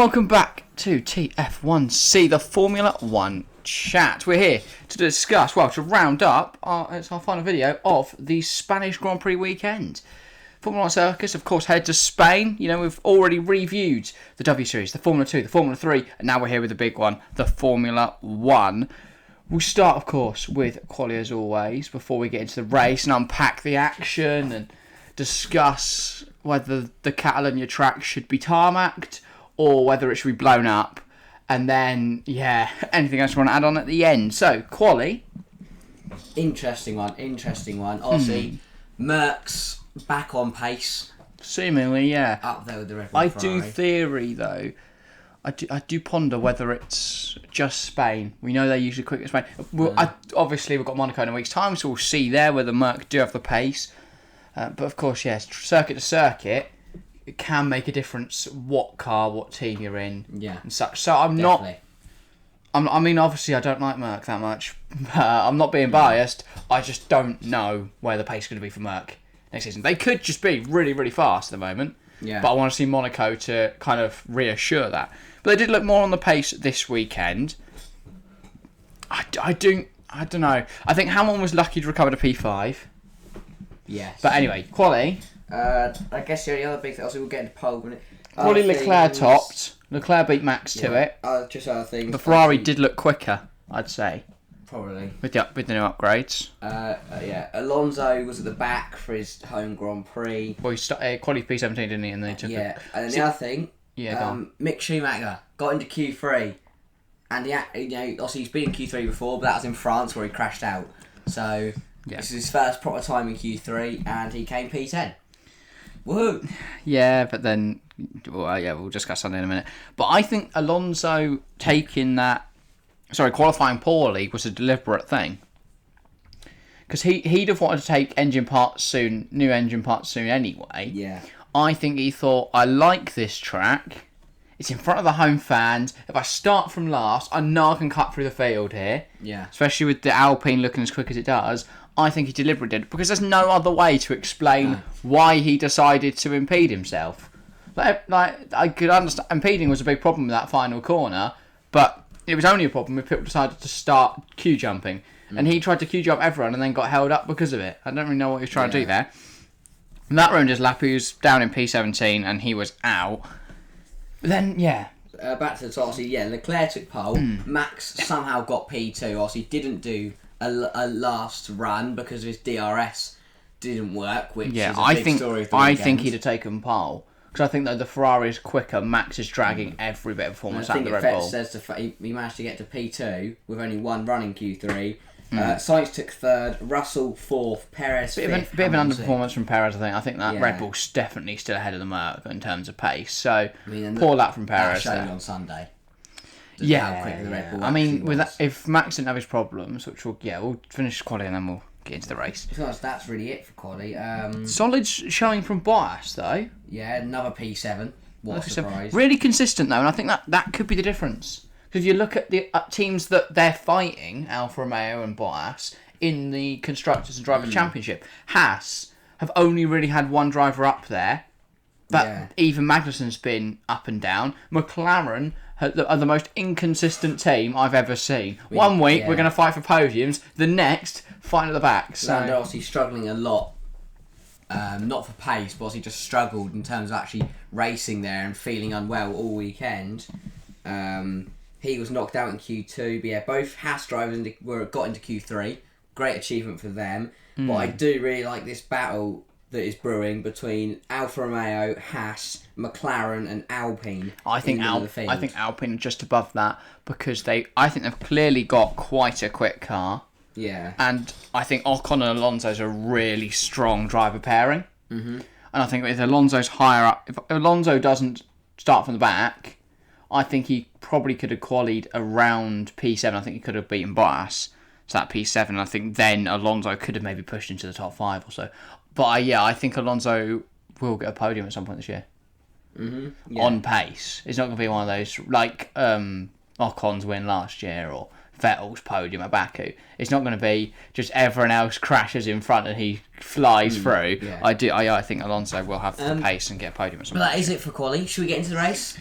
welcome back to TF1C, the Formula 1 chat. We're here to discuss, to round up, it's our final video of the Spanish Grand Prix weekend. Formula 1 Circus, of course, head to Spain. You know, we've already reviewed the W Series, the Formula 2, the Formula 3, and now we're here with the big one, the Formula 1. We'll start, of course, with quali as always, before we get into the race and unpack the action and discuss whether the Catalonia track should be tarmacked or whether it should be blown up. And then, anything else you want to add on at the end. So, quali. Interesting one. Obviously, Merckx back on pace. Seemingly, yeah. Up there with the Red Bull I Ferrari. do theory, though. I do ponder whether it's just Spain. We know they're usually quick at Spain. Obviously, we've got Monaco in a week's time, so we'll see there whether Merck do have the pace. But of course, yes, circuit to circuit, it can make a difference what car, what team you're in, and such. So Definitely. I mean, obviously, I don't like Merck that much. I'm not being biased. I just don't know where the pace is going to be for Merck next season. They could just be really, really fast at the moment. Yeah. But I want to see Monaco to kind of reassure that. But they did look more on the pace this weekend. I don't know. I think Hamilton was lucky to recover the P5. Yes. But anyway, quali. I guess the only other big thing, obviously we'll get into pole. Quali Leclerc topped. Leclerc beat Max to it. Just other things. The Ferrari did look quicker, I'd say. Probably. With the new upgrades. Alonso was at the back for his home Grand Prix. Well, he started quali P17, didn't he? And then he took and then the other thing, Mick Schumacher got into Q3, and obviously he's been in Q3 before, but that was in France where he crashed out. So this is his first proper time in Q3, and he came P10. Woohoo! Yeah, but then, we'll discuss that in a minute. But I think Alonso qualifying poorly was a deliberate thing. Because he'd have wanted to take new engine parts soon anyway. Yeah. I think he thought, I like this track. It's in front of the home fans. If I start from last, I know I can cut through the field here. Yeah. Especially with the Alpine looking as quick as it does. I think he deliberately did. Because there's no other way to explain why he decided to impede himself. Like I could understand, impeding was a big problem with that final corner. But it was only a problem if people decided to start queue jumping. And he tried to queue jump everyone and then got held up because of it. I don't really know what he was trying to do there. And that ruined his lap. He was down in P17 and he was out. But then, back to the top, obviously, Leclerc took pole. Max somehow got P2. Obviously, didn't do a last run because his DRS didn't work, which is a big story of the weekend. I think he'd have taken pole. Because I think that the Ferrari is quicker. Max is dragging every bit of performance out of the Red Bull. Says he managed to get to P2 with only one run in Q3. Sainz took third, Russell fourth, Perez fifth. Bit of an underperformance from Perez, I think. I think that Red Bull's definitely still ahead of the Merc in terms of pace. So, poor lap from Perez. That showed on Sunday. How quick the Red Bull if Max didn't have his problems, which we'll finish quali and then we'll get into the race. So that's really it for quali. Solid showing from Bottas, though. Yeah, another P7. What a surprise. Really consistent, though, and I think that could be the difference. Because if you look at the teams that they're fighting, Alfa Romeo and Bottas, in the Constructors and Driver Championship, Haas have only really had one driver up there. But even Magnussen's been up and down. McLaren are the most inconsistent team I've ever seen. One week we're going to fight for podiums, the next fight at the back. So they're obviously struggling a lot. Not for pace, but obviously just struggled in terms of actually racing there and feeling unwell all weekend. He was knocked out in Q2, but both Haas drivers got into Q3. Great achievement for them. But I do really like this battle that is brewing between Alfa Romeo, Haas, McLaren, and Alpine. I think Alpine are just above that because I think they've clearly got quite a quick car. Yeah. And I think Ocon and Alonso's a really strong driver pairing. Mm-hmm. And I think if Alonso's higher up, if Alonso doesn't start from the back, I think he probably could have qualied around P7. I think he could have beaten Bottas to that P7. I think then Alonso could have maybe pushed into the top 5 or so. But I think Alonso will get a podium at some point this year. Mm-hmm. Yeah. On pace. It's not going to be one of those like Ocon's win last year or Vettel's podium at Baku. It's not going to be just everyone else crashes in front and he flies through. Yeah. I think Alonso will have the pace and get a podium at some point. But that is it for quali. Should we get into the race?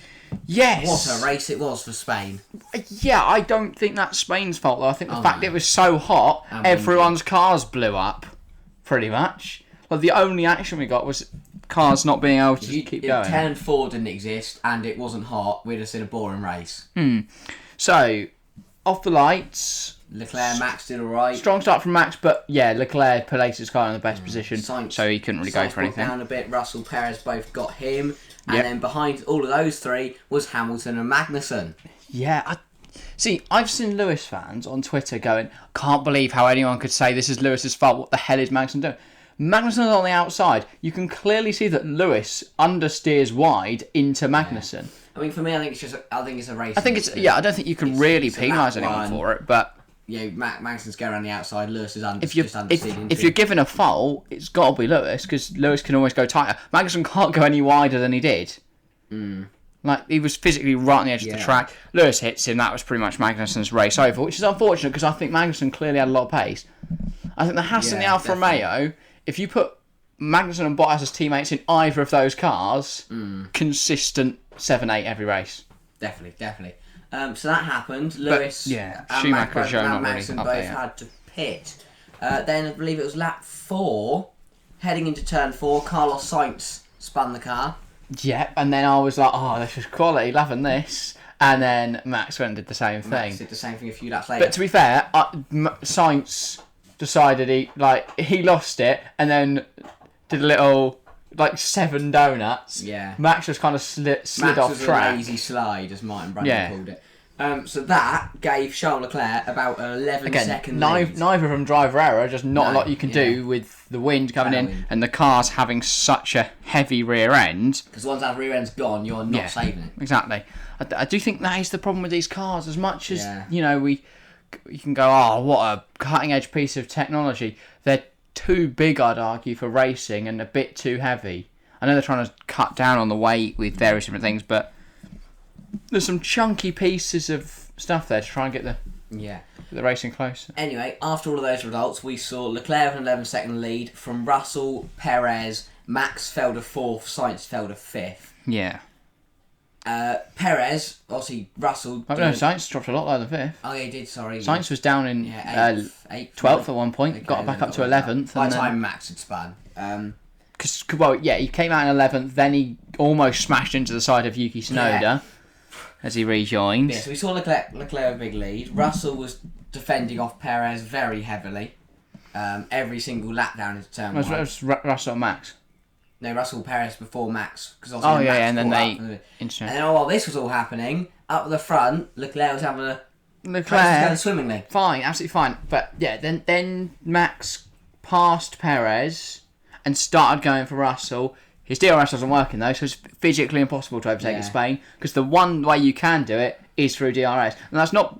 Yes. What a race it was for Spain. Yeah, I don't think that's Spain's fault, though. I think the fact no. it was so hot, And everyone's cars blew up, pretty much. Well, the only action we got was cars not being able to keep going. If 10 and 4 didn't exist and it wasn't hot, we'd have seen a boring race. So, off the lights. Leclerc, Max did alright. Strong start from Max, but yeah, Leclerc placed his car in the best position, so he couldn't really go for anything. Down a bit. Russell, Perez both got him. And Yep. then behind all of those three was Hamilton and Magnussen. Yeah, I've seen Lewis fans on Twitter going, can't believe how anyone could say this is Lewis's fault. What the hell is Magnussen doing? Magnussen's on the outside. You can clearly see that Lewis understeers wide into Magnussen. Yeah. I mean, for me, I think it's a race. I don't think you can really penalise anyone for it, but yeah, Magnussen's going around the outside. Lewis is if you're given a fault, it's got to be Lewis, because Lewis can always go tighter. Magnussen can't go any wider than he did. Like, he was physically right on the edge of the track. Lewis hits him. That was pretty much Magnussen's race over, which is unfortunate because I think Magnussen clearly had a lot of pace. I think the Haas and the Alfa Romeo, if you put Magnussen and Bottas as teammates in either of those cars, consistent 7-8 every race. Definitely. So that happened. Lewis and Schumacher and Magnussen both had to pit. Then I believe it was lap 4, heading into turn 4, Carlos Sainz spun the car. Yep, and then I was like, oh, this is quality, loving this. And then Max went and did the same thing. Max did the same thing a few laps later. But to be fair, Sainz decided he lost it and then did a little, 7 donuts. Yeah. Max just kind of slid off track. Max was a lazy slide, as Martin Brundle called it. So that gave Charles Leclerc about an 11-second lead. Neither of them driver error, just not a lot you can do with the wind coming in and the cars having such a heavy rear end. Because once that rear end's gone, you're not saving it. Exactly. I do think that is the problem with these cars. As much as, we can go, oh, what a cutting edge piece of technology. They're too big, I'd argue, for racing and a bit too heavy. I know they're trying to cut down on the weight with various different things, but there's some chunky pieces of stuff there to try and get the racing closer. Anyway, after all of those results, we saw Leclerc with an 11-second lead from Russell, Perez, Max fell to 4th, Sainz fell to 5th. Yeah. Perez, obviously Russell... Sainz dropped a lot lower than 5th. Oh, yeah, he did, sorry. Sainz was down in 8th, 12th at one point, got back up to 11th. By the time Max had spun. He came out in 11th, then he almost smashed into the side of Yuki Tsunoda as he rejoined. Yeah, so we saw Leclerc with a big lead. Russell was defending off Perez very heavily. Every single lap down into turn 1. It was Russell and Max. No, Russell Perez before Max. And then they... And then while this was all happening, up at the front, Leclerc was having a... Leclerc going swimmingly. Fine, absolutely fine. But yeah, then Max passed Perez and started going for Russell. His DRS wasn't working though, so it's physically impossible to overtake in Spain, because the one way you can do it is through DRS. And that's not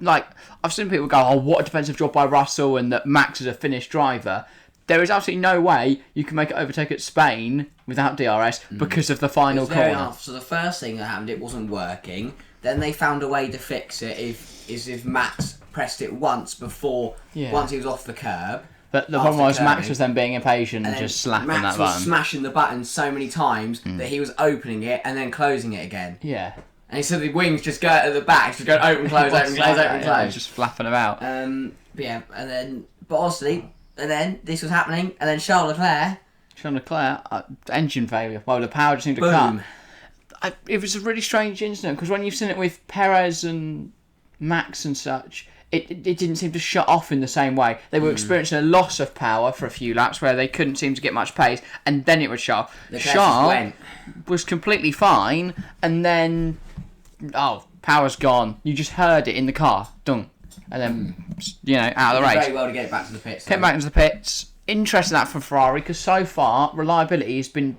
I've seen people go, oh, what a defensive job by Russell and that Max is a finished driver. There is absolutely no way you can make it overtake at Spain without DRS because of the final corner. So the first thing that happened, it wasn't working. Then they found a way to fix it if Max pressed it once he was off the curb. But the problem was Max was then being impatient and just slapping that button. Max was smashing the button so many times that he was opening it and then closing it again. Yeah. And he said the wings just go at the back, just go open, close, open, close, open, close. Just flapping about. And then this was happening, and then Charles Leclerc, engine failure. Well, the power just seemed to cut. It was a really strange incident, because when you've seen it with Perez and Max and such, it didn't seem to shut off in the same way. They were experiencing a loss of power for a few laps where they couldn't seem to get much pace, and then it would shut off. Charles was completely fine, and then power's gone. You just heard it in the car, dunk, and then out of the race. Very well to get it back to the pits. Came back into the pits. Interesting that from Ferrari, because so far reliability has been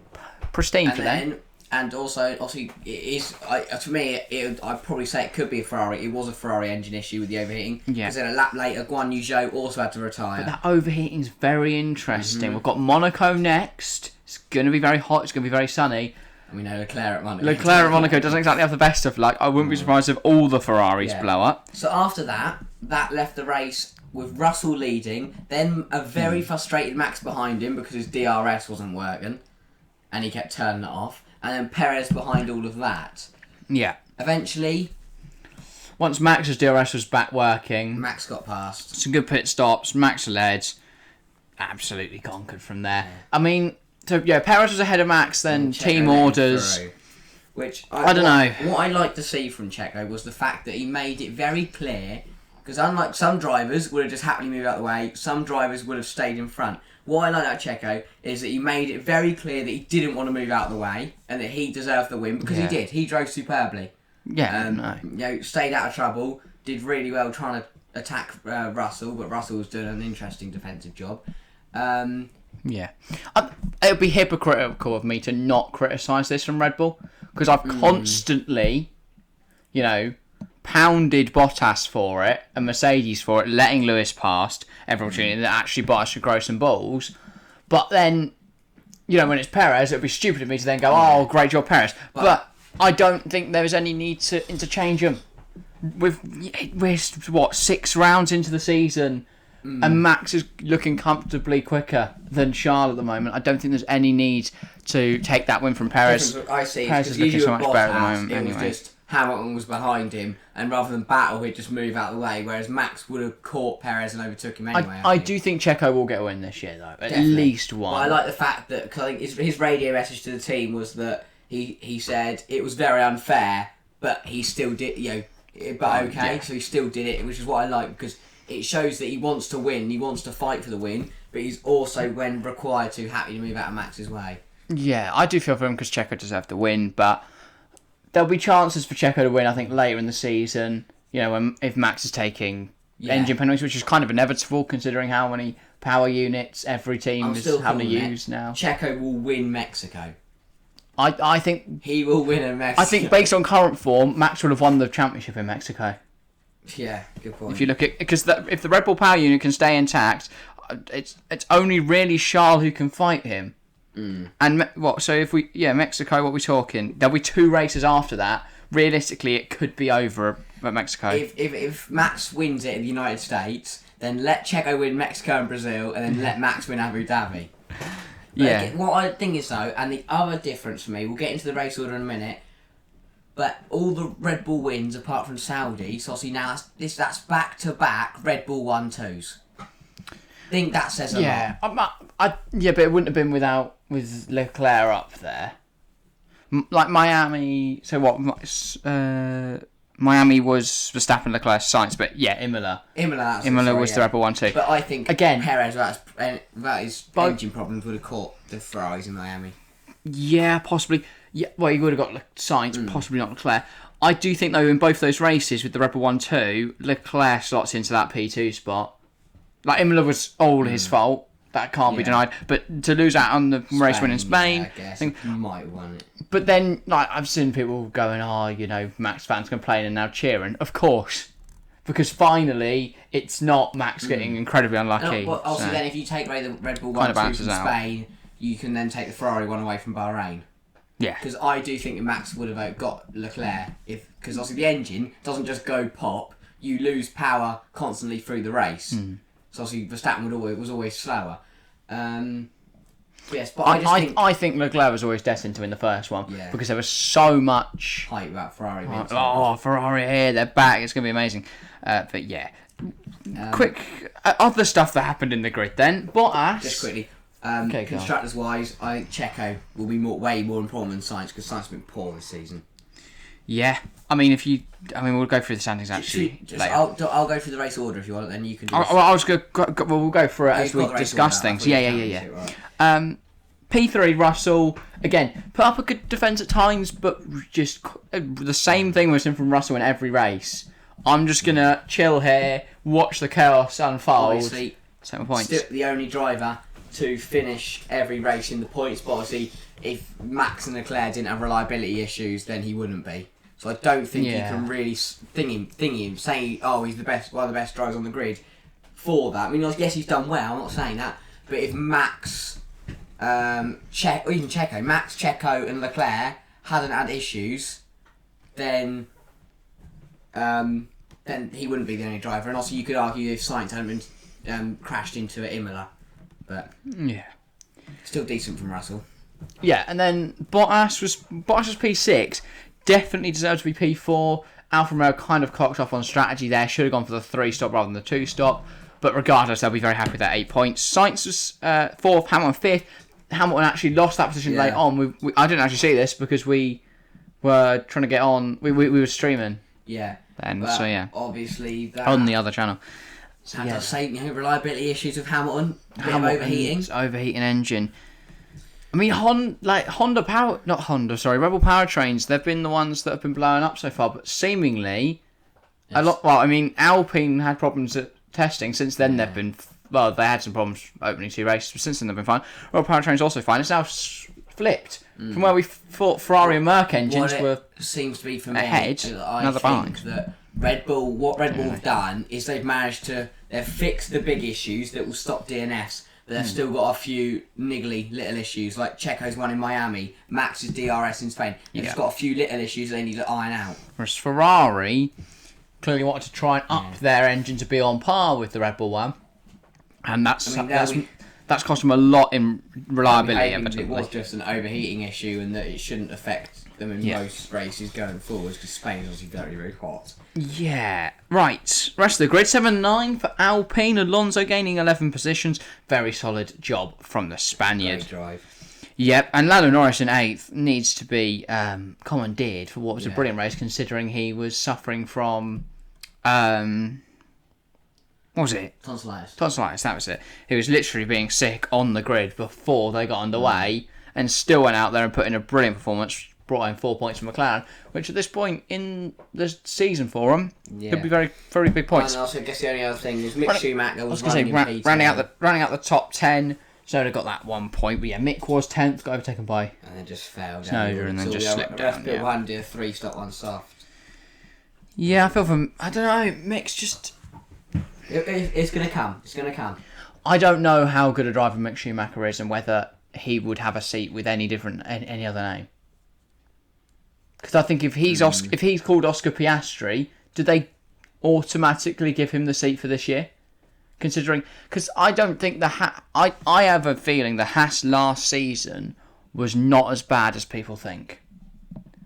pristine for them. And also, obviously, it is. To me, I'd probably say it could be a Ferrari. It was a Ferrari engine issue with the overheating. Yeah. Because then a lap later, Guan Yu Zhou also had to retire. But that overheating is very interesting. We've got Monaco next. It's going to be very hot. It's going to be very sunny. And we know Leclerc at Monaco. Leclerc at Monaco doesn't exactly have the best of luck. I wouldn't be surprised if all the Ferraris blow up. So after that left the race with Russell leading, then a very frustrated Max behind him because his DRS wasn't working, and he kept turning it off. And then Perez behind all of that. Yeah. eventually, once Max's DRS was back working, Max got past. some good pit stops, Max led, absolutely conquered from there. Yeah. I mean, so yeah, Perez was ahead of Max, then team orders. Which I don't know. What I like to see from Checo was the fact that he made it very clear, because unlike some drivers would have just happily moved out of the way, some drivers would have stayed in front. What I like about Checo is that he made it very clear that he didn't want to move out of the way and that he deserved the win, because he did. He drove superbly. Yeah, You know, stayed out of trouble, did really well trying to attack Russell, but Russell was doing an interesting defensive job. Yeah. It would be hypocritical of me to not criticise this from Red Bull, because I've constantly, you know, pounded Bottas for it and Mercedes for it, letting Lewis past every opportunity that actually Bottas should grow some balls. But then, you know, when it's Perez, it would be stupid of me to then go, oh, great job, Perez. But I don't think there is any need to interchange them. We're 6 rounds into the season, and Max is looking comfortably quicker than Charles at the moment. I don't think there's any need to take that win from Perez. I see. Perez is looking so much better at the moment. It was just Hamilton was behind him, and rather than battle, he'd just move out of the way. Whereas Max would have caught Perez and overtook him anyway. I do think Checo will get a win this year, though. At least one. Well, I like the fact that, cause I think his radio message to the team was that he said it was very unfair, but he still did. You know, but okay, so he still did it, which is what I like, because it shows that he wants to win, he wants to fight for the win, but he's also, when required to, happy to move out of Max's way. Yeah, I do feel for him because Checo deserved to win, but there'll be chances for Checo to win, I think, later in the season, you know, if Max is taking engine penalties, which is kind of inevitable considering how many power units every team is having to use now. Checo will win Mexico. I think he will win in Mexico. I think based on current form, Max will have won the championship in Mexico. Yeah, good point. If you look at, because if the Red Bull power unit can stay intact, it's only really Charles who can fight him. And so if Mexico, what are we talking? There'll be 2 races after that. Realistically, it could be over at Mexico. If Max wins it in the United States, then let Checo win Mexico and Brazil, and then let Max win Abu Dhabi. But what I think is, though, and the other difference for me, we'll get into the race order in a minute, but all the Red Bull wins, apart from Saudi, so obviously now that's back-to-back Red Bull 1-2s. I think that says a lot. But it wouldn't have been with Leclerc up there. Like Miami, so what? Miami was Verstappen, Leclerc, Sainz, but Imola. Imola was the Red Bull 1-2. But I think again, Perez, without his engine problems, would have caught the Ferraris in Miami. Yeah, possibly. Yeah, well, he would have got Sainz, possibly not Leclerc. I do think, though, in both those races with the Red Bull 1-2, Leclerc slots into that P2 spot. Like, Imola was all his fault. That can't be denied. But to lose out on the race win in Spain, I guess he might have won it. But then, like, I've seen people going, Max fans complaining and now cheering. Of course. Because finally, it's not Max getting incredibly unlucky. Well, also, then, if you take away the Red Bull 1-2 from Spain, you can then take the Ferrari one away from Bahrain. Yeah. Because I do think that Max would have got Leclerc, because obviously the engine doesn't just go pop, you lose power constantly through the race. So obviously Verstappen was always slower. Yes, but I think Leclerc was always destined to win the first one because there was so much hype about Ferrari. Ferrari here, they're back. It's going to be amazing. But yeah, quick other stuff that happened in the grid. Then Bottas. Just quickly, constructors wise, I think Checo will be way more important than Sainz, because Sainz has been poor this season. Yeah, we'll go through the standings actually. I'll go through the race order if you want, then you can. We'll go through it as we discuss things. Yeah. P3 Russell again put up a good defence at times, but just the same thing we've seen from Russell in every race. I'm just gonna chill here, watch the chaos unfold. Obviously, take my points. Still the only driver to finish every race in the points, but obviously, if Max and Leclerc didn't have reliability issues, then he wouldn't be. So I don't think you can really thing him, saying, he's one of the best drivers on the grid for that. I mean, yes, he's done well, I'm not saying that, but if Max, Checo, Max, Checo and Leclerc hadn't had issues, then he wouldn't be the only driver. And also you could argue if Sainz hadn't been crashed into at Imola, but still decent from Russell. Yeah, and then Bottas was P6. definitely deserves to be P4. Alfa Romeo kind of cocked off on strategy there. Should have gone for the 3-stop rather than the 2-stop. But regardless, they'll be very happy with that 8 points. Sainz was 4th, Hamilton 5th. Hamilton actually lost that position late on. I didn't actually see this because we were trying to get on. We were streaming. Yeah. Then, so yeah. Obviously, that on the other channel. So yeah. Say, reliability issues with Hamilton. A bit of overheating. Overheating engine. I mean, Rebel powertrains, they've been the ones that have been blowing up so far, but seemingly a lot. Well, I mean, Alpine had problems at testing. Since then, they've been. Well, they had some problems opening 2 races, but since then they've been fine. Rebel powertrain's also fine. It's now flipped from where we thought Ferrari and Merc engines were. Seems to be for me ahead. I think that Red Bull. What Red Bull have done is they've fixed the big issues that will stop DNFs. But they've still got a few niggly little issues, like Checo's one in Miami, Max's DRS in Spain. They've just got a few little issues they need to iron out. Whereas Ferrari clearly wanted to try and up their engine to be on par with the Red Bull one. And that's cost them a lot in reliability. It was just an overheating issue and that it shouldn't affect them in most races going forwards because Spain is obviously very, very hot. Yeah. Right. Rest of the grid. 7-9 for Alpine. Alonso gaining 11 positions. Very solid job from the Spaniard. Great drive. Yep. And Lando Norris in 8th needs to be commandeered for what was a brilliant race considering he was suffering from... what was it? Tonsillitis, that was it. He was literally being sick on the grid before they got underway and still went out there and put in a brilliant performance, brought in 4 points from McLaren, which at this point in the season for him could be very, very big points. And also, I guess the only other thing is Mick Schumacher was rounding out the top 10, Snowden got that 1 point, but yeah, Mick was 10th, got overtaken by and then just failed Snowden and then just slipped down. One did a 3-stop, 1 soft. Yeah, I feel from, I don't know, Mick's just... It's going to come. It's going to come. I don't know how good a driver Mick Schumacher is and whether he would have a seat with any other name. Because I think if he's called Oscar Piastri, do they automatically give him the seat for this year? Considering, because I don't think I have a feeling the Haas last season was not as bad as people think,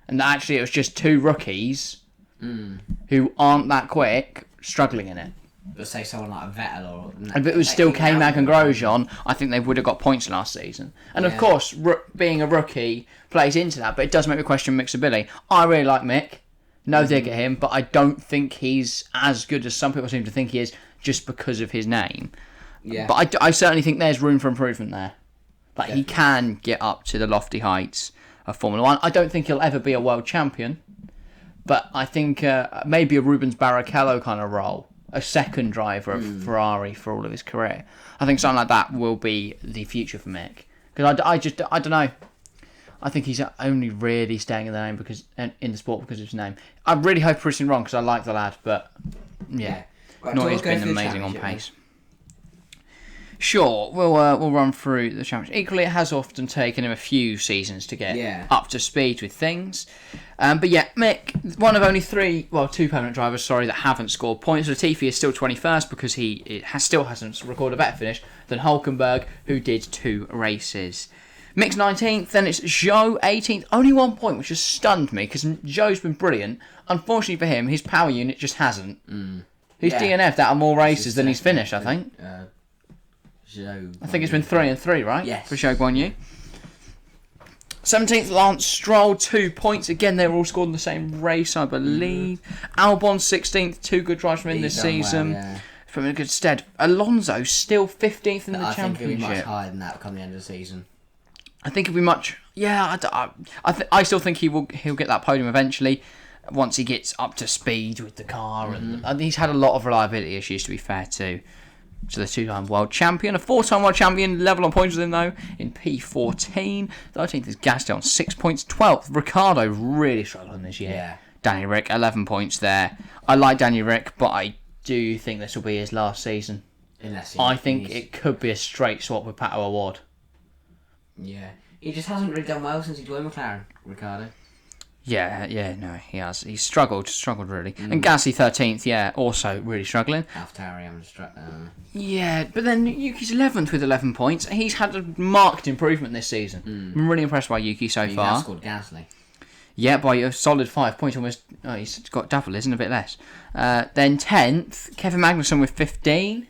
and that actually it was just 2 rookies who aren't that quick struggling in it. But say someone like a Vettel or... If it was still K-Mag and Grosjean, I think they would have got points last season. And of course, being a rookie plays into that, but it does make me question Mick's ability. I really like Mick. No dig at him, but I don't think he's as good as some people seem to think he is just because of his name. Yeah. But I certainly think there's room for improvement there. Like, he can get up to the lofty heights of Formula 1. I don't think he'll ever be a world champion, but I think maybe a Rubens Barrichello kind of role. A second driver of Ferrari for all of his career. I think something like that will be the future for Mick. Because I don't know. I think he's only really staying in the name in the sport because of his name. I really hope I'm proving wrong because I like the lad, but yeah, Right, not he's been amazing on pace. Sure, we'll run through the championship. Equally, it has often taken him a few seasons to get up to speed with things. But yeah, Mick, one of only 2 permanent drivers, that haven't scored points. Latifi is still 21st because he still hasn't recorded a better finish than Hulkenberg, who did 2 races. Mick's 19th, then it's Zhou 18th, only 1 point, which has stunned me because Zhou's been brilliant. Unfortunately for him, his power unit just hasn't. He's DNF'd out of more races than he's finished, I think. I think it's been 3 and 3, right? Yes. For Zhou Guanyu. 17th, Lance Stroll, 2 points. Again, they were all scored in the same race, I believe. Albon, 16th, 2 good drives from him this season. From a good stead. Alonso, still 15th in the championship. I think he'll be much higher than that come the end of the season. I think he'll be much... Yeah, I still think he'll get that podium eventually once he gets up to speed with the car. And he's had a lot of reliability issues, to be fair, too. So the 2-time world champion, a 4-time world champion, level on points with him though, in P14. 13th is Gasly on 6 points. 12th, Ricciardo really struggling this year. Yeah. Danny Rick, 11 points there. I like Danny Rick, but I do think this will be his last season. I think it could be a straight swap with Pato O'Ward. Yeah. He just hasn't really done well since he joined McLaren, Ricciardo. Yeah, no, he has. He's struggled really. And Gasly 13th, also really struggling. Yeah, but then Yuki's 11th with 11 points. He's had a marked improvement this season. I'm really impressed by Yuki so far. He scored Gasly. Yeah, by a solid 5 points, almost. Oh, he's got double, isn't it? A bit less. Then 10th, Kevin Magnussen with 15.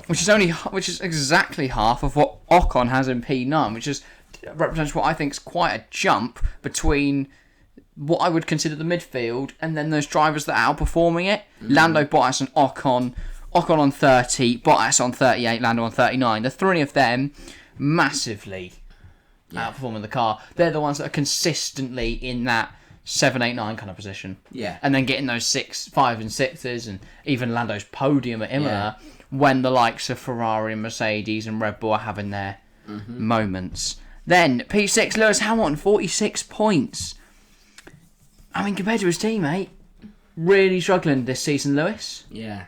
Which is exactly half of what Ocon has in P9, which represents what I think is quite a jump between what I would consider the midfield and then those drivers that are outperforming it. Lando, Bottas and Ocon. Ocon on 30, Bottas on 38, Lando on 39. The three of them massively outperforming the car. They're the ones that are consistently in that 7, 8, 9 kind of position. Yeah. And then getting those 6, 5 and 6s and even Lando's podium at Imola when the likes of Ferrari and Mercedes and Red Bull are having their moments. Then P6, Lewis Hamilton, 46 points. I mean, compared to his teammate, really struggling this season, Lewis. Yeah.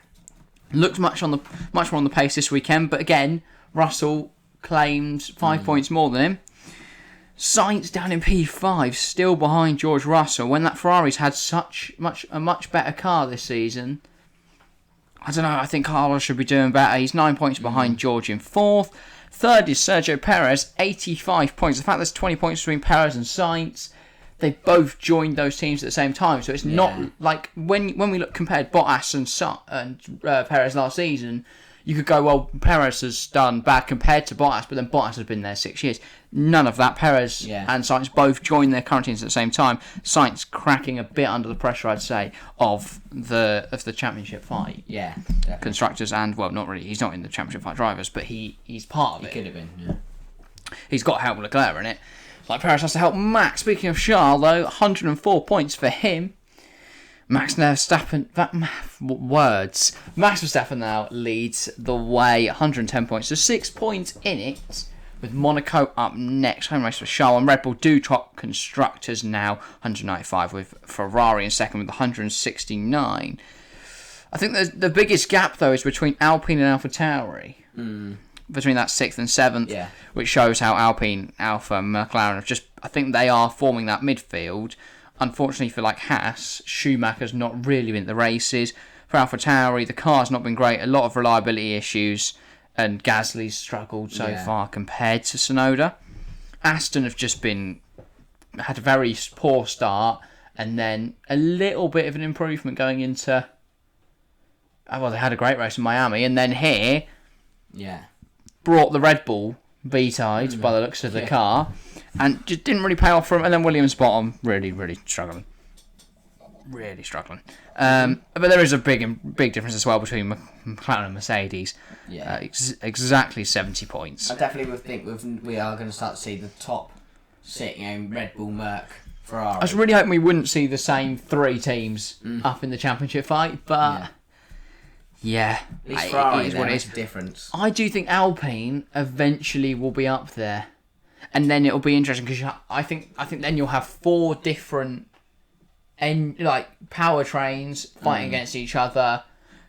Looked much more on the pace this weekend, but again, Russell claims 5 points more than him. Sainz down in P5, still behind George Russell, when that Ferrari's had a much better car this season. I don't know, I think Carlos should be doing better. He's 9 points behind George in 4th. 3rd is Sergio Perez, 85 points. The fact there's 20 points between Perez and Sainz, they both joined those teams at the same time, so it's not like when we compared Bottas and Perez last season, you could go, well, Perez has done bad compared to Bottas, but then Bottas has been there 6 years. None of that. Perez and Sainz both joined their current teams at the same time. Sainz cracking a bit under the pressure, I'd say, of the championship fight. Yeah, definitely. Constructors and, well, not really. He's not in the championship fight drivers, but he's part of it. He could have been, yeah. He's got to help Leclerc in it. Like Perez has to help Max. Speaking of Charles, though, 104 points for him. Max Verstappen, Max Verstappen now leads the way, 110 points. So 6 points in it, with Monaco up next. Home race for Charles, and Red Bull do top constructors now, 195, with Ferrari in second with 169. I think the biggest gap, though, is between Alpine and AlphaTauri. Between that 6th and 7th, which shows how Alpine, Alpha, and McLaren have I think they are forming that midfield. Unfortunately for Haas, Schumacher's not really been at the races. For AlphaTauri, the car's not been great. A lot of reliability issues, and Gasly's struggled so far compared to Tsunoda. Aston have just had a very poor start, and then a little bit of an improvement going into. Well, they had a great race in Miami, and then here, brought the Red Bull B-tide by the looks of the car, and just didn't really pay off for him. And then Williams bottom, really struggling. But there is a big difference as well between McLaren and Mercedes. Exactly 70 points. I definitely would think we are going to start to see the top sitting Red Bull, Merc, Ferrari. I was really hoping we wouldn't see the same three teams up in the championship fight, but at least Ferrari is what it is. Difference. I do think Alpine eventually will be up there, and then it'll be interesting because I think then you'll have 4 different powertrains fighting against each other.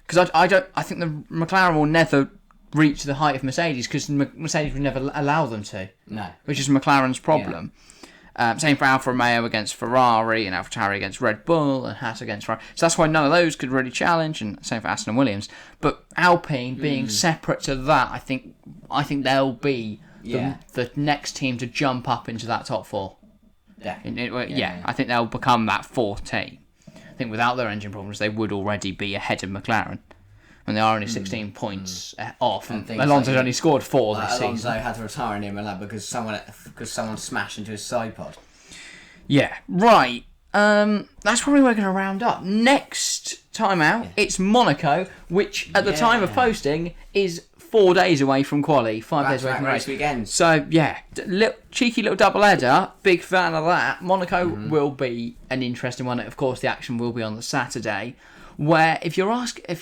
Because I think the McLaren will never reach the height of Mercedes because Mercedes would never allow them to. No, which is McLaren's problem. Same for Alfa Romeo against Ferrari, and AlphaTauri against Red Bull, and Haas against Ferrari. So that's why none of those could really challenge, and same for Aston and Williams. But Alpine being separate to that, I think they'll be the next team to jump up into that top 4. I think they'll become that 4th team. I think without their engine problems, they would already be ahead of McLaren. And they are only 16 points off. And Alonso's only scored 4 this season. Alonso had to retire in Imola because someone smashed into his side pod. Yeah, right. That's probably where we're going to round up. Next time out, it's Monaco, which at the time of posting is 4 days away from quali, 5 days away from race weekend. So cheeky little double header. Big fan of that. Monaco will be an interesting one. Of course, the action will be on the Saturday. Where if you're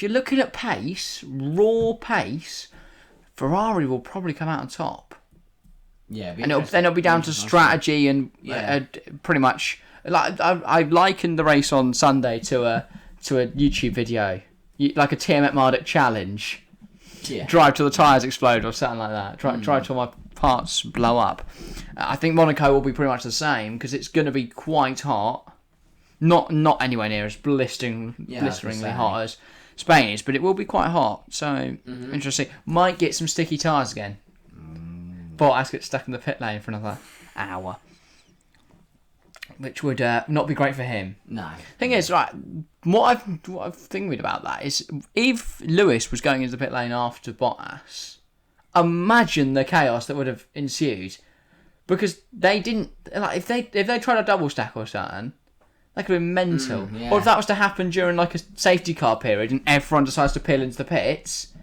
looking at pace, raw pace, Ferrari will probably come out on top. Yeah, and it'll be down to strategy and pretty much. I likened the race on Sunday to a YouTube video, like a TM at Marduk challenge. Yeah. Drive till the tyres explode or something like that. Drive till my parts blow up. I think Monaco will be pretty much the same because it's going to be quite hot. Not anywhere near as blisteringly hot as Spain is, but it will be quite hot. So interesting. Might get some sticky tyres again. Bottas gets stuck in the pit lane for another hour. which would not be great for him. No. Thing is, right, what I've thinking about that is, if Lewis was going into the pit lane after Bottas, imagine the chaos that would have ensued, because they didn't, like, if they tried a double stack or something, that could have been mental. Yeah. Or if that was to happen during like a safety car period and everyone decides to peel into the pits,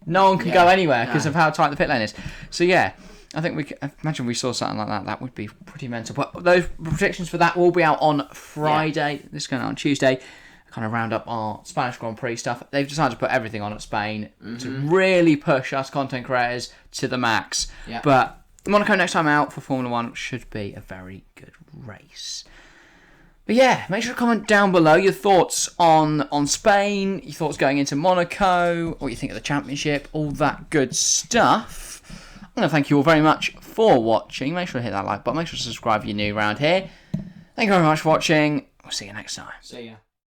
no one can go anywhere because of how tight the pit lane is. So yeah, I think imagine we saw something like that. That would be pretty mental. But those predictions for that will be out on Friday. This is going out on Tuesday. Kind of round up our Spanish Grand Prix stuff. They've decided to put everything on at Spain to really push us content creators to the max. Yeah. But Monaco next time out for Formula 1 should be a very good race. But yeah, make sure to comment down below your thoughts on Spain, your thoughts going into Monaco, what you think of the championship, all that good stuff. I'm going to thank you all very much for watching. Make sure to hit that like button. Make sure to subscribe if you're new around here. Thank you very much for watching. We'll see you next time. See ya.